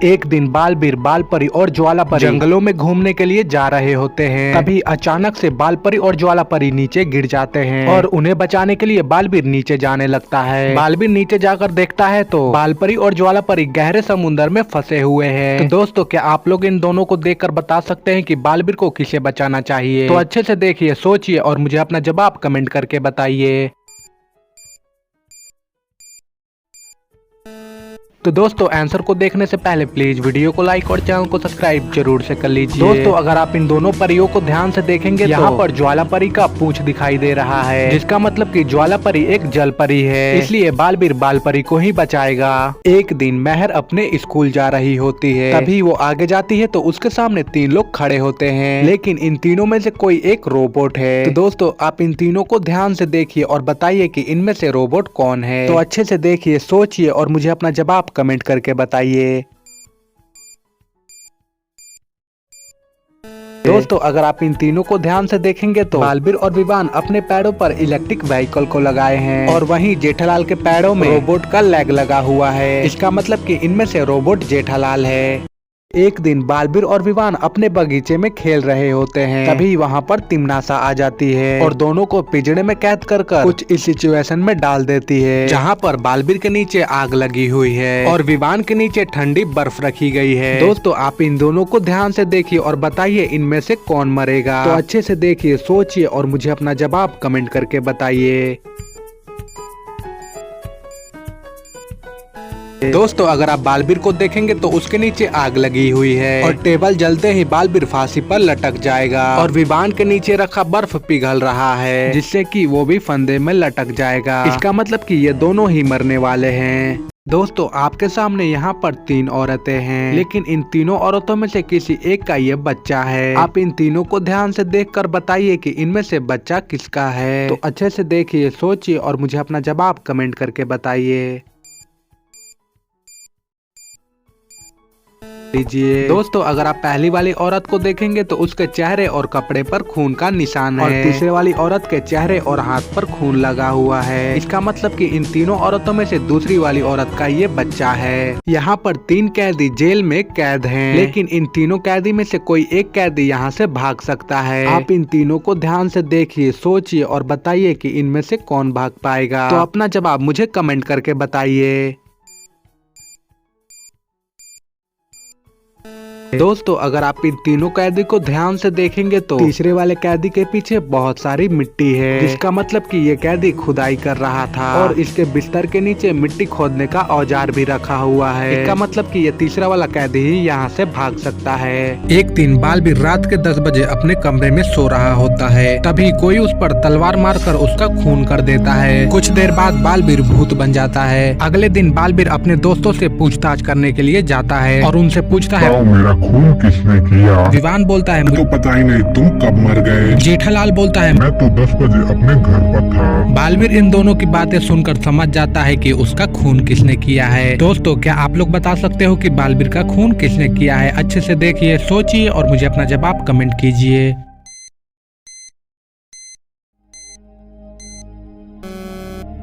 एक दिन बालबीर, बालपरी और ज्वालापरी जंगलों में घूमने के लिए जा रहे होते हैं। तभी अचानक से बालपरी और ज्वालापरी नीचे गिर जाते हैं और उन्हें बचाने के लिए बालबीर नीचे जाने लगता है। बालबीर नीचे जाकर देखता है तो बालपरी और ज्वालापरी गहरे समुद्र में फंसे हुए हैं। तो दोस्तों, क्या आप लोग इन दोनों को देखकर बता सकते हैं कि बालबीर को किसे बचाना चाहिए? तो अच्छे से देखिए, सोचिए और मुझे अपना जवाब कमेंट करके बताइए। तो दोस्तों, आंसर को देखने से पहले प्लीज वीडियो को लाइक और चैनल को सब्सक्राइब जरूर से कर लीजिए। दोस्तों, अगर आप इन दोनों परियों को ध्यान से देखेंगे यहाँ पर ज्वालापरी का पूंछ दिखाई दे रहा है, जिसका मतलब कि ज्वालापरी एक जल परी है, इसलिए बालबीर बालपरी को ही बचाएगा। एक दिन मेहर अपने स्कूल जा रही होती है, तभी वो आगे जाती है तो उसके सामने 3 लोग खड़े होते हैं, लेकिन इन तीनों में से कोई एक रोबोट है। तो दोस्तों, आप इन तीनों को ध्यान से देखिए और बताइए कि इनमें से रोबोट कौन है। तो अच्छे से देखिए, सोचिए और मुझे अपना जवाब कमेंट करके बताइए। दोस्तों, अगर आप इन तीनों को ध्यान से देखेंगे तो बालबीर और विवान अपने पैरों पर इलेक्ट्रिक व्हीकल को लगाए हैं और वहीं जेठालाल के पैरों में रोबोट का लेग लगा हुआ है। इसका मतलब कि इनमें से रोबोट जेठालाल है। एक दिन बालबीर और विवान अपने बगीचे में खेल रहे होते हैं, तभी वहाँ पर तिमनासा आ जाती है और दोनों को पिंजरे में कैद कर कुछ इस सिचुएशन में डाल देती है, जहाँ पर बालबीर के नीचे आग लगी हुई है और विवान के नीचे ठंडी बर्फ रखी गई है। दोस्तों, आप इन दोनों को ध्यान से देखिए और बताइए इनमें से कौन मरेगा। तो अच्छे से देखिए, सोचिए और मुझे अपना जवाब कमेंट करके बताइए। दोस्तों, अगर आप बालबीर को देखेंगे तो उसके नीचे आग लगी हुई है और टेबल जलते ही बालबीर फांसी पर लटक जाएगा और विवान के नीचे रखा बर्फ पिघल रहा है, जिससे कि वो भी फंदे में लटक जाएगा। इसका मतलब कि ये दोनों ही मरने वाले हैं। दोस्तों, आपके सामने यहाँ पर 3 औरतें हैं, लेकिन इन तीनों औरतों में से किसी एक का ये बच्चा है। आप इन तीनों को ध्यान से देखकर बताइए कि इनमें से बच्चा किसका है। तो अच्छे से देखिए, सोचिए और मुझे अपना जवाब कमेंट करके बताइए। दोस्तों, अगर आप पहली वाली औरत को देखेंगे तो उसके चेहरे और कपड़े पर खून का निशान है और तीसरे वाली औरत के चेहरे और हाथ पर खून लगा हुआ है। इसका मतलब कि इन तीनों औरतों में से दूसरी वाली औरत का ये बच्चा है। यहाँ पर 3 कैदी जेल में कैद हैं, लेकिन इन तीनों कैदी में से कोई एक कैदी यहाँ से भाग सकता है। आप इन तीनों को ध्यान से देखिए, सोचिए और बताइए कि इनमें से कौन भाग पाएगा। तो अपना जवाब मुझे कमेंट करके बताइए। दोस्तों, अगर आप इन तीनों कैदी को ध्यान से देखेंगे तो तीसरे वाले कैदी के पीछे बहुत सारी मिट्टी है, जिसका मतलब कि ये कैदी खुदाई कर रहा था और इसके बिस्तर के नीचे मिट्टी खोदने का औजार भी रखा हुआ है। इसका मतलब कि ये तीसरा वाला कैदी ही यहाँ से भाग सकता है। एक दिन बालबीर रात के 10 बजे अपने कमरे में सो रहा होता है, तभी कोई उस पर तलवार मारकर उसका खून कर देता है। कुछ देर बाद बालबीर भूत बन जाता है। अगले दिन बालबीर अपने दोस्तों से पूछताछ करने के लिए जाता है और उनसे पूछता है, खून किसने किया? विवान बोलता है, मुझे तो पता ही नहीं, तुम कब मर गए? जेठालाल बोलता है, मैं तो 10 बजे अपने घर पर था। बालबीर इन दोनों की बातें सुनकर समझ जाता है कि उसका खून किसने किया है। दोस्तों, क्या आप लोग बता सकते हो कि बालबीर का खून किसने किया है? अच्छे से देखिए, सोचिए और मुझे अपना जवाब कमेंट कीजिए।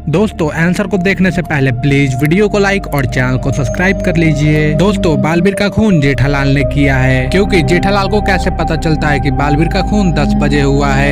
दोस्तों, आंसर को देखने से पहले प्लीज वीडियो को लाइक और चैनल को सब्सक्राइब कर लीजिए। दोस्तों, बालबीर का खून जेठालाल ने किया है, क्योंकि जेठालाल को कैसे पता चलता है कि बालबीर का खून 10 बजे हुआ है?